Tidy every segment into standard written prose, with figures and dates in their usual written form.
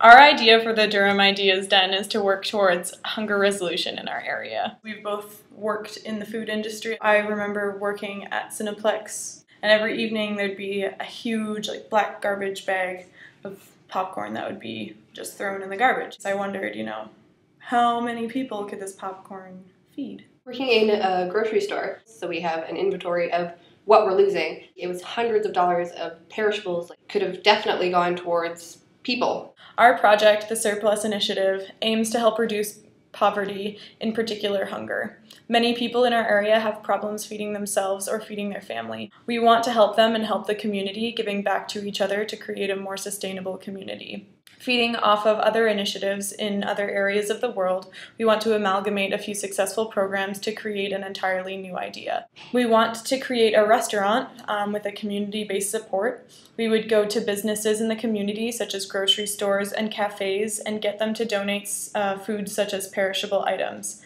Our idea for the Durham Ideas Den is to work towards hunger resolution in our area. We've both worked in the food industry. I remember working at Cineplex, and every evening there'd be a huge black garbage bag of popcorn that would be just thrown in the garbage. So I wondered, how many people could this popcorn feed? Working in a grocery store, so we have an inventory of what we're losing. It was hundreds of dollars of perishables, could have definitely gone towards people. Our project, the Surplus Initiative, aims to help reduce poverty, in particular hunger. Many people in our area have problems feeding themselves or feeding their family. We want to help them and help the community, giving back to each other to create a more sustainable community. Feeding off of other initiatives in other areas of the world, we want to amalgamate a few successful programs to create an entirely new idea. We want to create a restaurant with a community-based support. We would go to businesses in the community, such as grocery stores and cafes, and get them to donate food such as perishable items.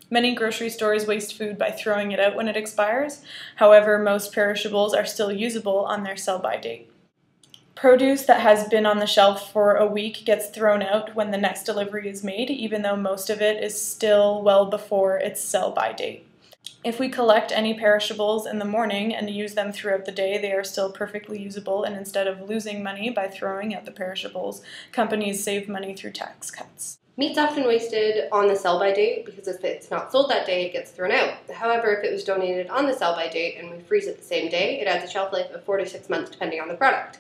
Many grocery stores waste food by throwing it out when it expires. However, most perishables are still usable on their sell-by date. Produce that has been on the shelf for a week gets thrown out when the next delivery is made, even though most of it is still well before its sell-by date. If we collect any perishables in the morning and use them throughout the day, they are still perfectly usable, and instead of losing money by throwing out the perishables, companies save money through tax cuts. Meat's often wasted on the sell-by date because if it's not sold that day, it gets thrown out. However, if it was donated on the sell-by date and we freeze it the same day, it adds a shelf life of 4 to 6 months depending on the product.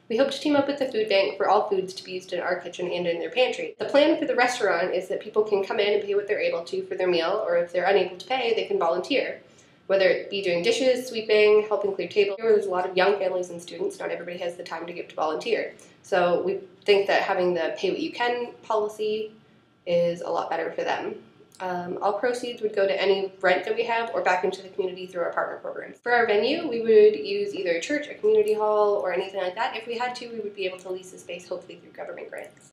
We hope to team up with the food bank for all foods to be used in our kitchen and in their pantry. The plan for the restaurant is that people can come in and pay what they're able to for their meal, or if they're unable to pay, they can volunteer. Whether it be doing dishes, sweeping, helping clear tables. There's a lot of young families and students, not everybody has the time to give to volunteer. So we think that having the pay what you can policy is a lot better for them. All proceeds would go to any rent that we have or back into the community through our partner programs. For our venue, we would use either a church, a community hall, or anything like that. If we had to, we would be able to lease the space, hopefully through government grants.